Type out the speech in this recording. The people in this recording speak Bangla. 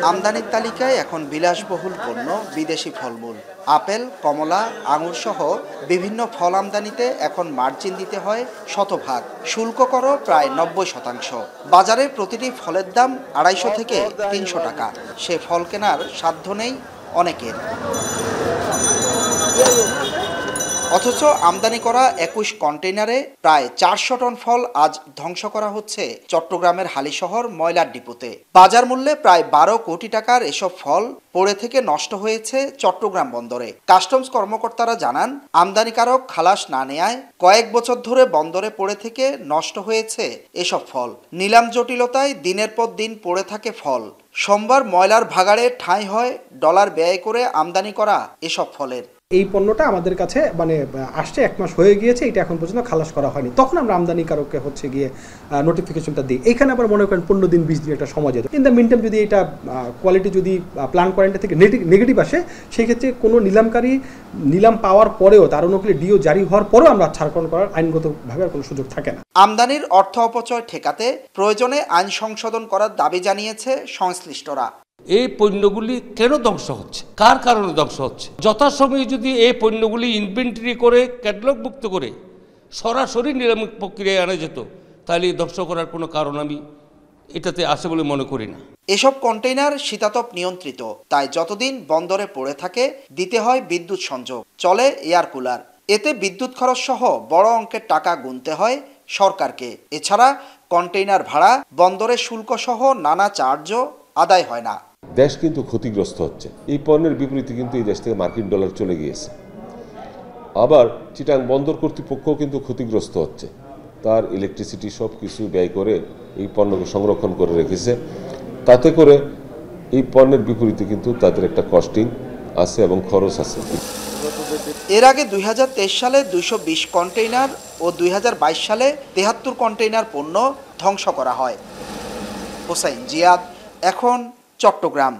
আমদানির তালিকায় এখন বিলাসবহুল পণ্য বিদেশি ফলমূল। আপেল, কমলা, আঙুর সহ বিভিন্ন ফল আমদানিতে এখন মার্জিন দিতে হয় শতভাগ, শুল্ক করও প্রায় ৯০%। বাজারে প্রতিটি ফলের দাম ২৫০ থেকে ৩০০ টাকা। সে ফল কেনার সাধ্য নেই অনেকের। অথচ আমদানি করা ২১ কন্টেইনারে প্রায় ৪০০ টন ফল আজ ধ্বংস করা হচ্ছে চট্টগ্রামের হালিশহর ময়লার ডিপোতে। বাজার মূল্যে প্রায় ১২ কোটি টাকার এসব ফল পড়ে থেকে নষ্ট হয়েছে চট্টগ্রাম বন্দরে। কাস্টমস কর্মকর্তারা জানান, আমদানিকারক খালাস না নেয়ায় কয়েক বছর ধরে বন্দরে পড়ে থেকে নষ্ট হয়েছে এসব ফল। নিলাম জটিলতায় দিনের পর দিন পড়ে থাকে ফল। সোমবার ময়লার ভাগাড়ে ঠাঁই হয় ডলার ব্যয় করে আমদানি করা এসব ফলের। এই পণ্যটা আমাদের কাছে আসছে ১ মাস হয়ে গিয়েছে, এটা এখন পর্যন্ত খালাস করা হয়নি। তখন আমরা আমদানিকারককে গিয়ে নোটিফিকেশনটা দিই। এখানে আবার মনে করেন ১৫ দিন ২০ দিন একটা সময় যেত। ইন দ্য মিন টাইম যদি এটা কোয়ালিটি যদি প্ল্যান কোয়ারেন্টাইন থেকে নেগেটিভ আসে, সেই ক্ষেত্রে কোনো নিলামকারী নিলাম পাওয়ার পরেও তার অনুকূলে ডিও জারি হওয়ার পরেও আমরা ছাড়পত্র করার আইনগতভাবে আর কোনো সুযোগ থাকে না। আমদানির অর্থ অপচয় ঠেকাতে প্রয়োজনে আইন সংশোধন করার দাবি জানিয়েছে সংশ্লিষ্টরা। এই পণ্যগুলি কেন ধ্বংস হচ্ছে, কার কারণে ধ্বংস হচ্ছে? যথাসময়ে যদি এই পণ্যগুলি ইনভেন্টরি করে ক্যাটালগভুক্ত করে সরাসরি নিলাম প্রক্রিয়ায় আনা যেত, তাহলে ধ্বংস করার কোনো কারণ আমি এটাতে আছে বলে মনে করি না। এসব কন্টেইনার শীতাতপ নিয়ন্ত্রিত, তাই যতদিন বন্দরে পড়ে থাকে দিতে হয় বিদ্যুৎ সংযোগ, চলে এয়ার কুলার। এতে বিদ্যুৎ খরচ সহ বড় অঙ্কের টাকা গুনতে হয় সরকারকে। এছাড়া কন্টেইনার ভাড়া, বন্দরের শুল্ক সহ নানা চার্জও আদায় হয় না। দেশ কিন্তু ক্ষতিগ্রস্ত হচ্ছে। এই পণ্যের বিপরীতে কিন্তু এই দেশ থেকে মার্কিন ডলার চলে গিয়েছে। আবার চিটাং বন্দর কর্তৃপক্ষও কিন্তু ক্ষতিগ্রস্ত হচ্ছে। তার ইলেকট্রিসিটি সব কিছু ব্যয় করে এই পণ্যকে সংরক্ষণ করে রেখেছে। তাতে করে এই পণ্যের বিপরীতে কিন্তু তাদের একটা কস্টিং আছে এবং খরচ আছে। এর আগে ২০২৩ সালে ২২০ কন্টেইনার ও ২০২২ সালে ৭৩ কন্টেইনার পণ্য ধ্বংস করা হয়। হোসাইন জিয়াদ, এখন চট্টগ্রাম।